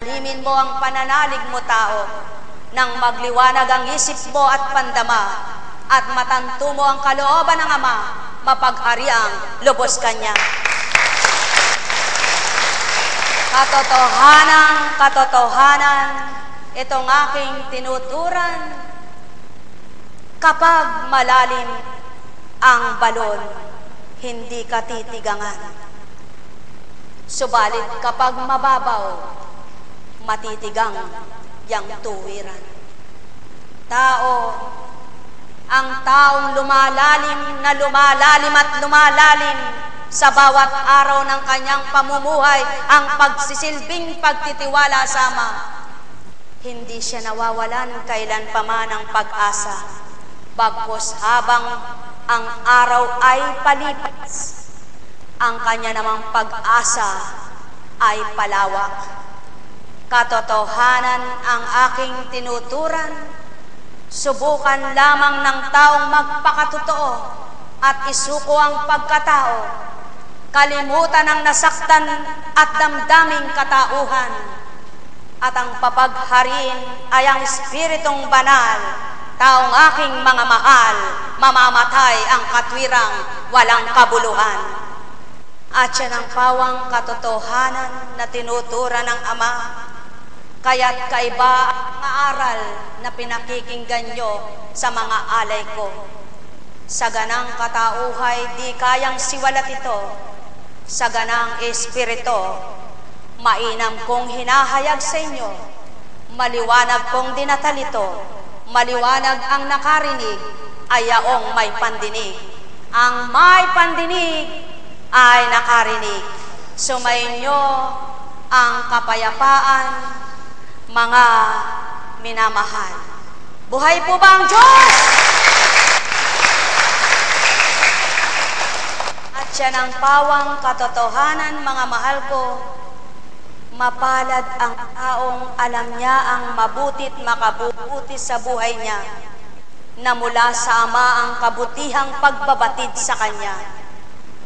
Limin mo ang pananalig mo, tao, nang magliwanag ang isip mo at pandama, at matanto mo ang kalooban ng Ama, mapaghariang lubos kanya. Katotohanan, itong aking tinuturan, kapag malalim ang balon, hindi ka titigangan. Subalit kapag mababaw, matitigang yang tuwiran. Tao, ang taong lumalalim na lumalalim at lumalalim sa bawat araw ng kanyang pamumuhay ang pagsisilbing pagtitiwala sa Ama. Hindi siya nawawalan kailan pa man ng pag-asa, bagkus habang ang araw ay palipas, ang kanya namang pag-asa ay palawak. Katotohanan ang aking tinuturan, subukan lamang ng taong magpakatotoo at isuko ang pagkatao. Kalimutan ang nasaktan at damdaming katauhan, at ang papaghariin ay ang Espiritong Banal. Taong aking mga mahal, mamamatay ang katwirang walang kabuluhan. At siya ng pawang katotohanan na tinuturan ng Ama, kaya't kaiba ang aral na pinakikinggan nyo sa mga alay ko. Sa ganang katauhay, di kayang siwalat ito. Sa ganang espiritu, mainam kong hinahayag sa inyo, maliwanag kong dinatalito, maliwanag ang nakarinig, ay yaong may pandinig. Ang may pandinig ay nakarinig. Sumainyo ang kapayapaan, mga minamahal. Buhay po ba ang Diyos? At siya ng pawang katotohanan, mga mahal ko, mapalad ang taong alam niya ang mabuti't makabubuti sa buhay niya, na mula sa Ama ang kabutihang pagbabatid sa Kanya.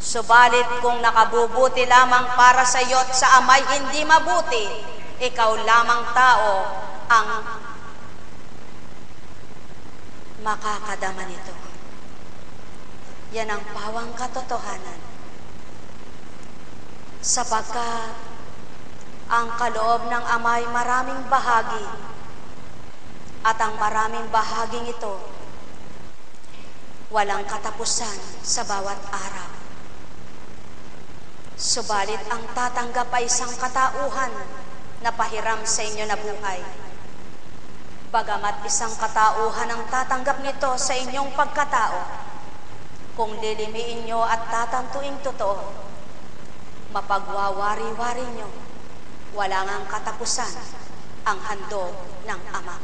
Subalit kung nakabubuti lamang para sa iyo't sa Ama'y hindi mabuti, ikaw lamang tao ang makakadama nito. Yan ang pawang katotohanan. Sapagkat ang kaloob ng Ama'y maraming bahagi, at ang maraming bahaging ito walang katapusan sa bawat araw. Subalit ang tatanggap ay isang katauhan na pahiram sa inyo na buhay. Bagamat isang katauhan ang tatanggap nito sa inyong pagkatao, kung lilimiin nyo at tatantuing totoo, mapagwawari-wari nyo, wala ngang katapusan ang handog ng Ama.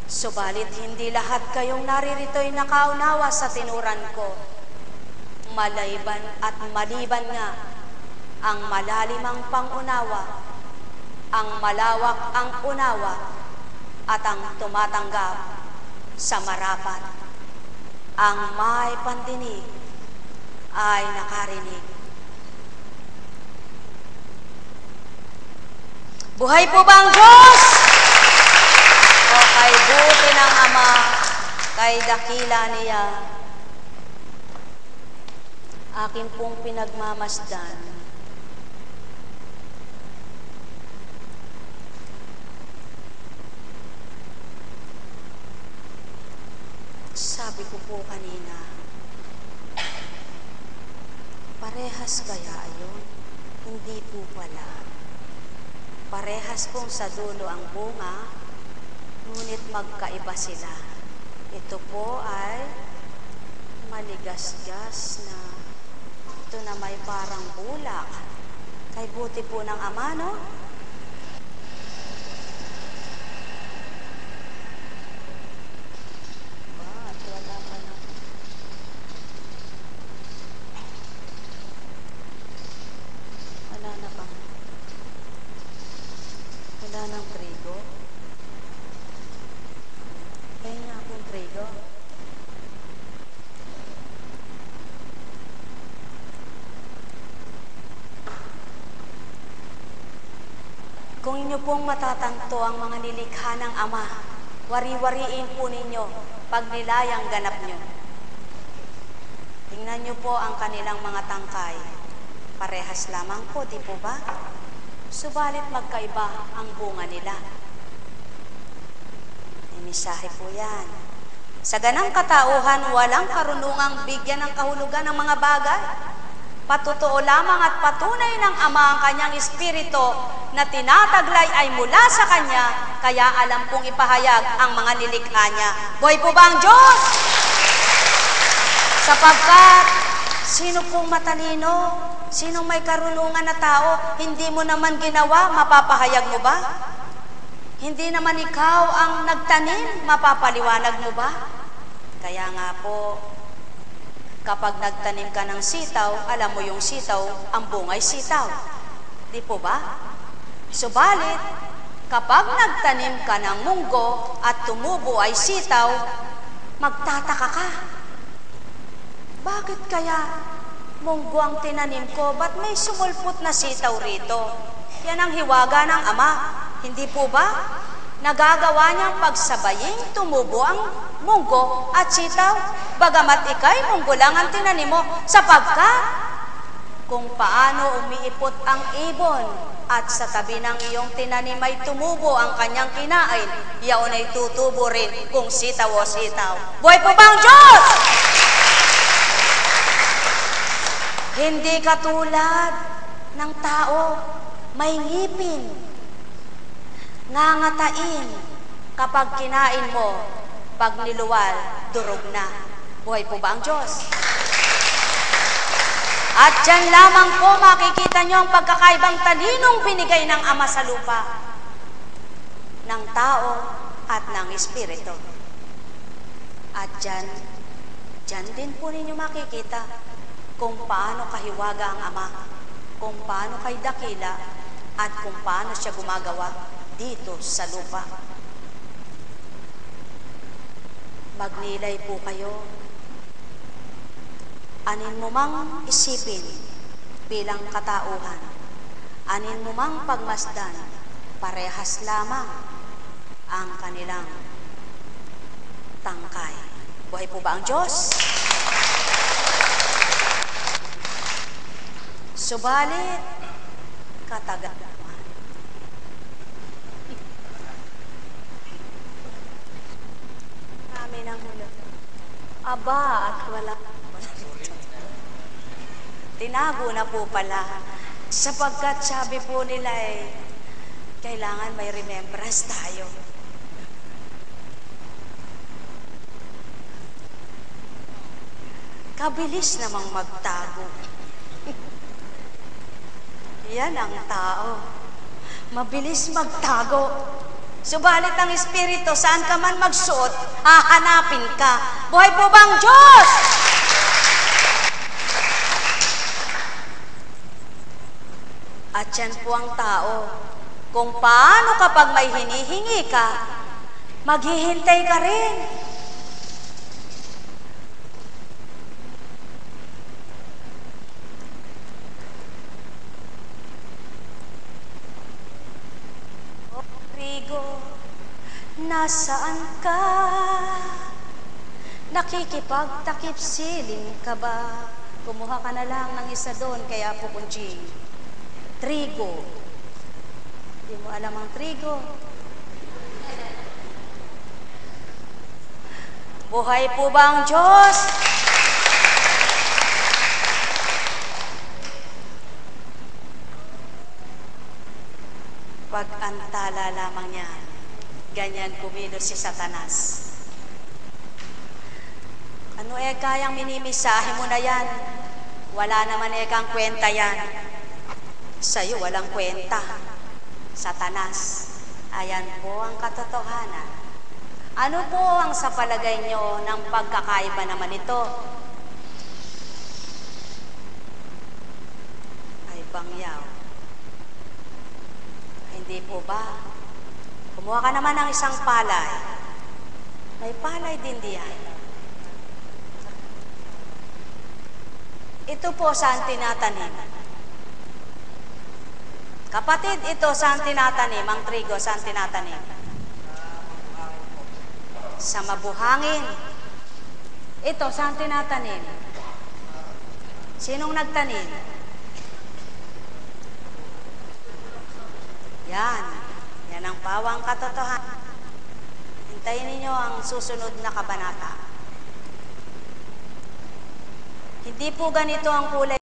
Subalit hindi lahat kayong naririto'y nakaunawa sa tinuran ko. Malaiban at maliban nga ang malalimang pangunawa, ang malawak ang unawa, at ang tumatanggap sa marapat. Ang may pandinig ay nakarinig. Buhay po ba ang Diyos? O kay buti ng Ama, kay dakila niya, akin pong pinagmamasdan, sabi ko po kanina, parehas kaya ayon? Hindi po pala. Parehas pong sa dulo ang bunga, ngunit magkaiba sila. Ito po ay maligasgas na, ito na may parang bulak. Kay buti po ng Ama, no? Kung inyo pong matatanto ang mga nilikha ng Ama, wari-wariin po ninyo pag nilayang ganap nyo. Tingnan nyo po ang kanilang mga tangkay. Parehas lamang po, di po ba? Subalit magkaiba ang bunga nila. May misahe po yan. Sa ganang katauhan, walang karunungang bigyan ng kahulugan ng mga bagay. Patotoo lamang at patunay ng Ama ang kanyang espiritu na tinataglay ay mula sa kanya, kaya alam pong ipahayag ang mga nilikha niya. Buhay po ba ang Diyos? Sapagkat, sino pong matalino? Sino may karunungan na tao? Hindi mo naman ginawa, mapapahayag mo ba? Hindi naman ikaw ang nagtanim, mapapaliwanag mo ba? Kaya nga po, kapag nagtanim ka ng sitaw, alam mo yung sitaw, ang bungay sitaw. Di po ba? Subalit, kapag nagtanim ka ng munggo at tumubo ay sitaw, magtataka ka. Bakit kaya munggo ang tinanim ko? Ba't may sumulpot na sitaw rito? Yan ang hiwaga ng Ama. Hindi po ba? Nagagawa niyang pagsabaying tumubo ang munggo at sitaw, bagamat ikay munggo lang ang tinanim mo, sapagkat kung paano umiipot ang ibon at sa tabi ng iyong tinanim ay tumubo ang kanyang kinain, yaon ay tutubo rin kung sitaw o sitaw. Buhay po ba ang Diyos? Hindi katulad ng tao, may ngipin, ngangatain, kapag kinain mo, pag niluwal, durog na. Buhay po ba ang Diyos? At dyan lamang po makikita nyo ang pagkakaibang talinong binigay ng Ama sa lupa, ng tao at ng Espiritu. At dyan din po ninyo makikita kung paano kahiwaga ang Ama, kung paano kay dakila, at kung paano siya gumagawa dito sa lupa. Magnilay po kayo. Anin mo mang isipin bilang katauhan, anin mo mang pagmasdan, parehas lamang ang kanilang tangkay. Buhay po ba ang Diyos? Subalit, katagalan. Kami ng hulog. Aba, at wala. Tinago na po pala. Sapagkat sabi po nila kailangan may remembrance tayo. Kabilis namang magtago. Yan ang tao. Mabilis magtago. Subalit ang Espiritu, saan ka man magsuot, hahanapin ka. Buhay po ba ang Diyos? At yan po ang tao. Kung paano kapag may hinihingi ka, maghihintay ka rin. Nasaan ka? Nakikipagtakip siling ka ba? Kumuha ka na lang ng isa doon kay Apo Kunjing. Trigo. Hindi mo alam ang trigo. Buhay po ba ang Diyos? Pag-antala lamang niya, ganyan kumilos si Satanas. Ano kayang minimisahe mo na yan? Wala naman kang kwenta yan. Sa'yo walang kwenta. Satanas. Ayan po ang katotohanan. Ano po ang sa palagay nyo ng pagkakaiba naman ito? Ay bangyaw. Hindi po ba? Kumuha ka naman ng isang palay. May palay din diyan. Ito po saan tinatanim. Kapatid, ito saan tinatanim? Ang trigo saan tinatanim? Sa mabuhangin. Ito saan tinatanim? Sinong nagtanim? Yan. Yan ang pawang katotohanan. Hintayin ninyo ang susunod na kabanata. Hindi po ganito ang kulay